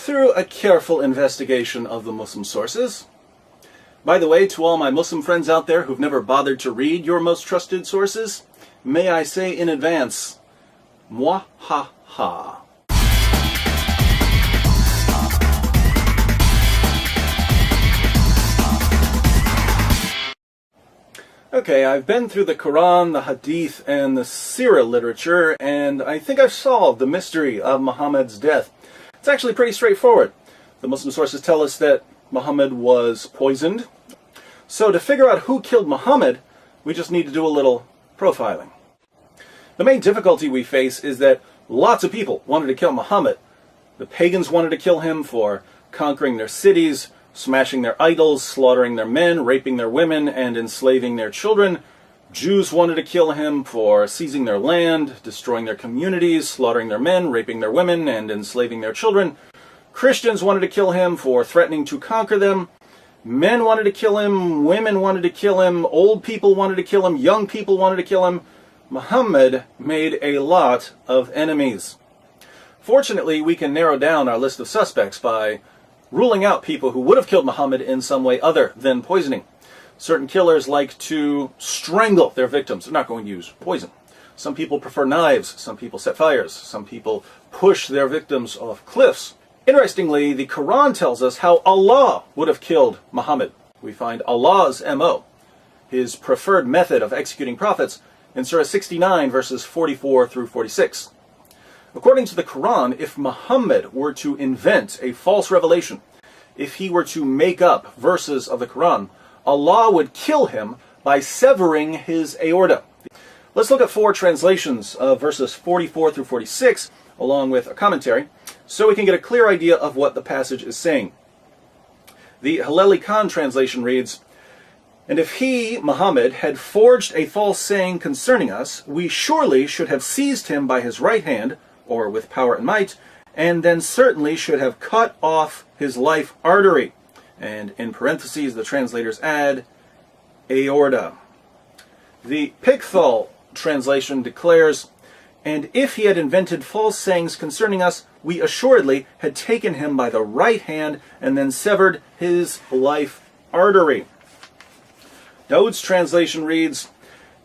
through a careful investigation of the Muslim sources. By the way, to all my Muslim friends out there who've never bothered to read your most trusted sources, may I say in advance, mwah ha ha. Okay, I've been through the Quran, the Hadith, and the Sirah literature, and I think I've solved the mystery of Muhammad's death. It's actually pretty straightforward. The Muslim sources tell us that Muhammad was poisoned. So to figure out who killed Muhammad, we just need to do a little profiling. The main difficulty we face is that lots of people wanted to kill Muhammad. The pagans wanted to kill him for conquering their cities, smashing their idols, slaughtering their men, raping their women, and enslaving their children. Jews wanted to kill him for seizing their land, destroying their communities, slaughtering their men, raping their women, and enslaving their children. Christians wanted to kill him for threatening to conquer them. Men wanted to kill him, women wanted to kill him, old people wanted to kill him, young people wanted to kill him. Muhammad made a lot of enemies. Fortunately, we can narrow down our list of suspects by ruling out people who would have killed Muhammad in some way other than poisoning. Certain killers like to strangle their victims. They're not going to use poison. Some people prefer knives. Some people set fires. Some people push their victims off cliffs. Interestingly, the Quran tells us how Allah would have killed Muhammad. We find Allah's MO, his preferred method of executing prophets, in Surah 69, verses 44 through 46. According to the Quran, if Muhammad were to invent a false revelation, if he were to make up verses of the Quran, Allah would kill him by severing his aorta. Let's look at 4 translations of verses 44 through 46, along with a commentary, so we can get a clear idea of what the passage is saying. The Haleli Khan translation reads, "And if he, Muhammad, had forged a false saying concerning us, we surely should have seized him by his right hand, or with power and might, and then certainly should have cut off his life artery." And in parentheses, the translators add, aorta. The Pickthall translation declares, "And if he had invented false sayings concerning us, we assuredly had taken him by the right hand and then severed his life artery." Daud's translation reads,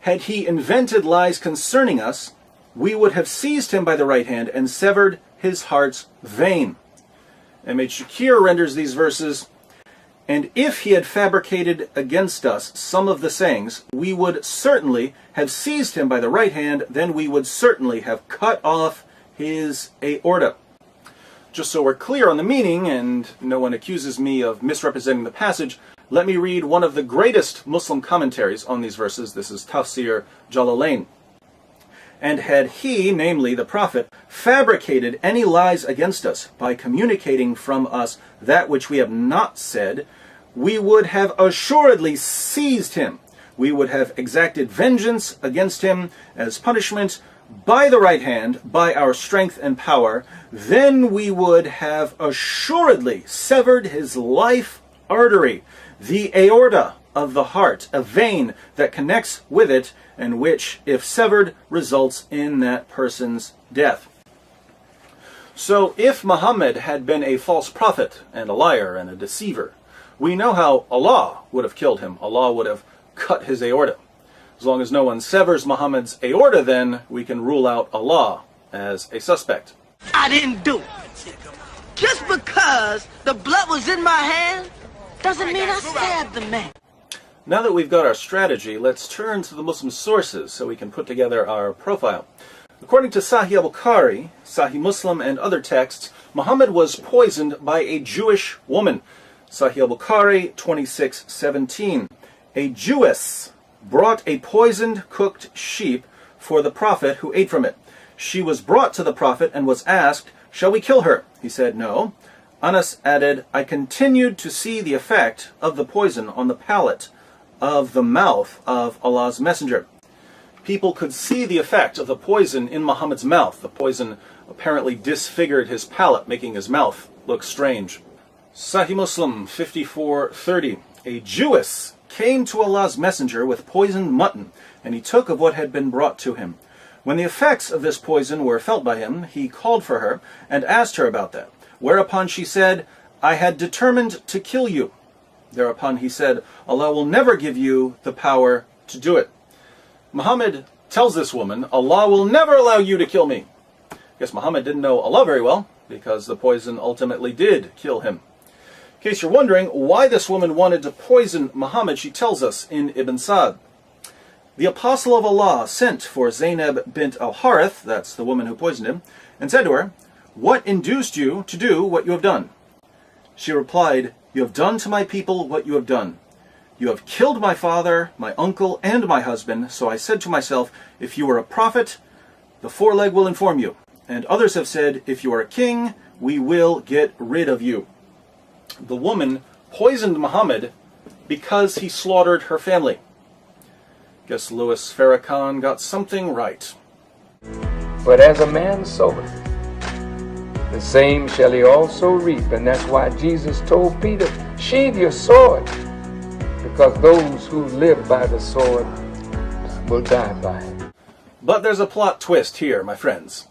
"Had he invented lies concerning us, we would have seized him by the right hand and severed his heart's vein." M.H. Shakir renders these verses, "And if he had fabricated against us some of the sayings, we would certainly have seized him by the right hand, then we would certainly have cut off his aorta." Just so we're clear on the meaning, and no one accuses me of misrepresenting the passage, let me read one of the greatest Muslim commentaries on these verses. This is Tafsir Jalalain. "And had he, namely the Prophet, fabricated any lies against us by communicating from us that which we have not said, we would have assuredly seized him. We would have exacted vengeance against him as punishment by the right hand, by our strength and power. Then we would have assuredly severed his life artery, the aorta of the heart, a vein that connects with it, and which, if severed, results in that person's death." So if Muhammad had been a false prophet and a liar and a deceiver, we know how Allah would have killed him. Allah would have cut his aorta. As long as no one severs Muhammad's aorta, then we can rule out Allah as a suspect. I didn't do it. Just because the blood was in my hand doesn't mean I stabbed the man. Now that we've got our strategy, let's turn to the Muslim sources so we can put together our profile. According to Sahih al-Bukhari, Sahih Muslim, and other texts, Muhammad was poisoned by a Jewish woman. Sahih al-Bukhari 26:17. A Jewess brought a poisoned cooked sheep for the Prophet, who ate from it. She was brought to the Prophet and was asked, "Shall we kill her?" He said, "No." Anas added, "I continued to see the effect of the poison on the palate of the mouth of Allah's Messenger." People could see the effect of the poison in Muhammad's mouth. The poison apparently disfigured his palate, making his mouth look strange. Sahih Muslim 54:30. A Jewess came to Allah's Messenger with poisoned mutton, and he took of what had been brought to him. When the effects of this poison were felt by him, he called for her and asked her about that. Whereupon she said, I had determined to kill you. Thereupon he said, Allah will never give you the power to do it. Muhammad tells this woman, Allah will never allow you to kill me. I guess Muhammad didn't know Allah very well, because the poison ultimately did kill him. In case you're wondering why this woman wanted to poison Muhammad, she tells us in Ibn Sa'd. The apostle of Allah sent for Zainab bint al-Harith, that's the woman who poisoned him, and said to her, what induced you to do what you have done? She replied, you have done to my people what you have done. You have killed my father, my uncle, and my husband, so I said to myself, if you are a prophet, the foreleg will inform you. And others have said, if you are a king, we will get rid of you. The woman poisoned Muhammad because he slaughtered her family. Guess Louis Farrakhan got something right. But as a man soweth, the same shall he also reap. And that's why Jesus told Peter, sheathe your sword, because those who live by the sword will die by it. But there's a plot twist here, my friends.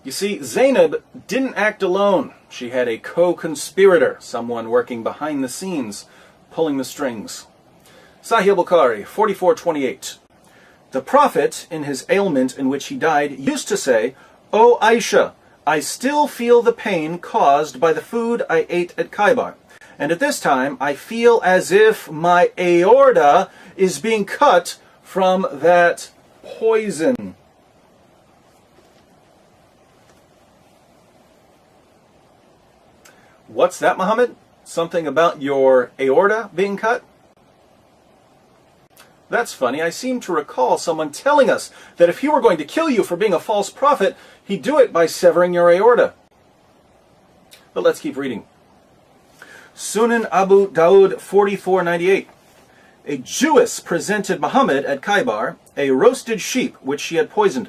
You see, Zainab didn't act alone. She had a co-conspirator, someone working behind the scenes, pulling the strings. Sahih Bukhari, 44:28. The Prophet, in his ailment in which he died, used to say, O Aisha, I still feel the pain caused by the food I ate at Khaybar. And at this time, I feel as if my aorta is being cut from that poison. What's that, Muhammad? Something about your aorta being cut? That's funny. I seem to recall someone telling us that if he were going to kill you for being a false prophet, he'd do it by severing your aorta. But let's keep reading. Sunan Abu Dawud 44:98. A Jewess presented Muhammad at Khaybar a roasted sheep which she had poisoned.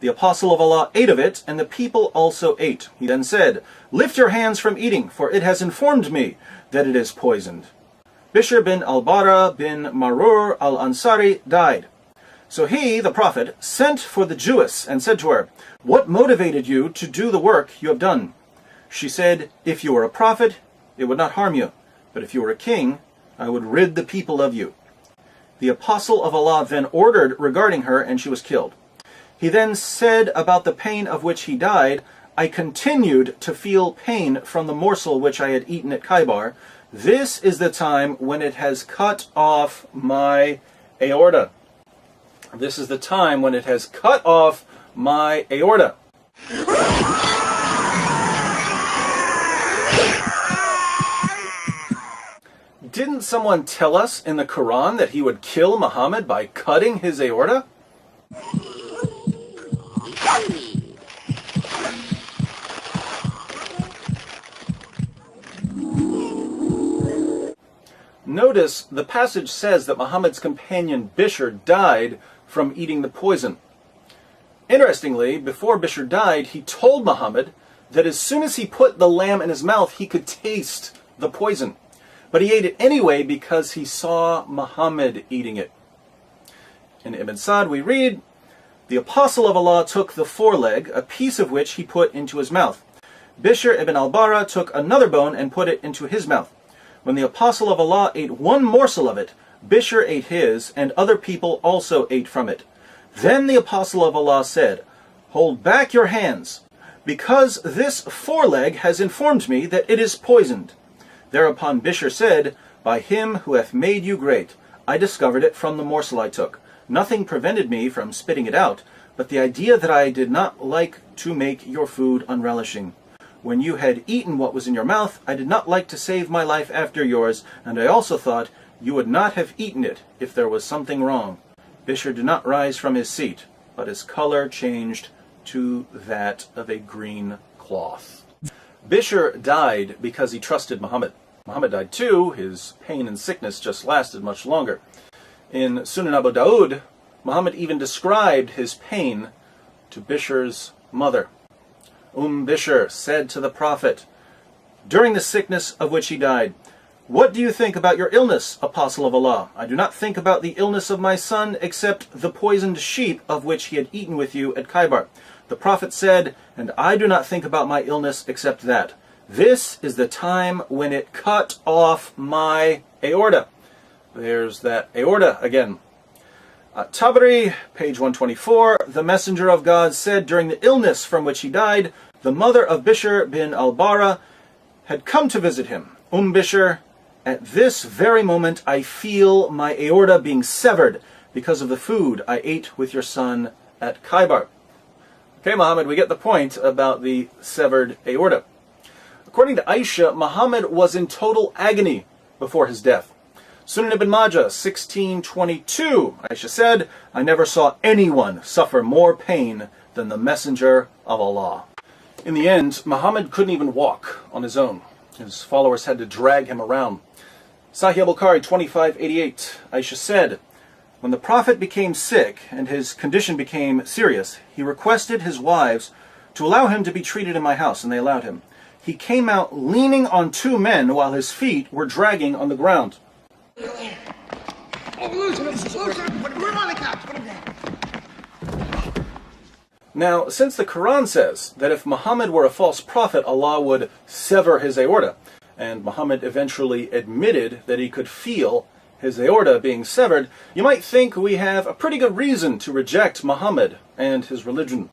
The apostle of Allah ate of it, and the people also ate. He then said, lift your hands from eating, for it has informed me that it is poisoned. Bishr bin al-Bara bin Marur al-Ansari died. So he, the Prophet, sent for the Jewess and said to her, what motivated you to do the work you have done? She said, if you were a prophet, it would not harm you. But if you were a king, I would rid the people of you. The apostle of Allah then ordered regarding her, and she was killed. He then said about the pain of which he died, I continued to feel pain from the morsel which I had eaten at Khaybar. This is the time when it has cut off my aorta. This is the time when it has cut off my aorta. Didn't someone tell us in the Quran that he would kill Muhammad by cutting his aorta? Notice the passage says that Muhammad's companion Bishr died from eating the poison. Interestingly, before Bishr died, he told Muhammad that as soon as he put the lamb in his mouth, he could taste the poison. But he ate it anyway because he saw Muhammad eating it. In Ibn Sa'd we read, the apostle of Allah took the foreleg, a piece of which he put into his mouth. Bishr ibn al-Bara took another bone and put it into his mouth. When the apostle of Allah ate one morsel of it, Bishr ate his, and other people also ate from it. Then the apostle of Allah said, hold back your hands, because this foreleg has informed me that it is poisoned. Thereupon Bishr said, by him who hath made you great, I discovered it from the morsel I took. Nothing prevented me from spitting it out, but the idea that I did not like to make your food unrelishing. When you had eaten what was in your mouth, I did not like to save my life after yours, and I also thought you would not have eaten it if there was something wrong. Bishr did not rise from his seat, but his color changed to that of a green cloth. Bishr died because he trusted Muhammad. Muhammad died too. His pain and sickness just lasted much longer. In Sunan Abu Dawud, Muhammad even described his pain to Bishr's mother. Bishr said to the Prophet, during the sickness of which he died, what do you think about your illness, apostle of Allah? I do not think about the illness of my son except the poisoned sheep of which he had eaten with you at Khaybar. The Prophet said, and I do not think about my illness except that. This is the time when it cut off my aorta. There's that aorta again. Tabari, page 124, the messenger of God said during the illness from which he died, the mother of Bishr bin al-Bara had come to visit him. Bishr, at this very moment I feel my aorta being severed because of the food I ate with your son at Khaybar. Okay, Muhammad, we get the point about the severed aorta. According to Aisha, Muhammad was in total agony before his death. Sunan ibn Majah, 1622, Aisha said, I never saw anyone suffer more pain than the messenger of Allah. In the end, Muhammad couldn't even walk on his own. His followers had to drag him around. Sahih al-Bukhari 2588, Aisha said, when the Prophet became sick and his condition became serious, he requested his wives to allow him to be treated in my house, and they allowed him. He came out leaning on two men while his feet were dragging on the ground. Now, since the Quran says that if Muhammad were a false prophet, Allah would sever his aorta, and Muhammad eventually admitted that he could feel his aorta being severed, you might think we have a pretty good reason to reject Muhammad and his religion.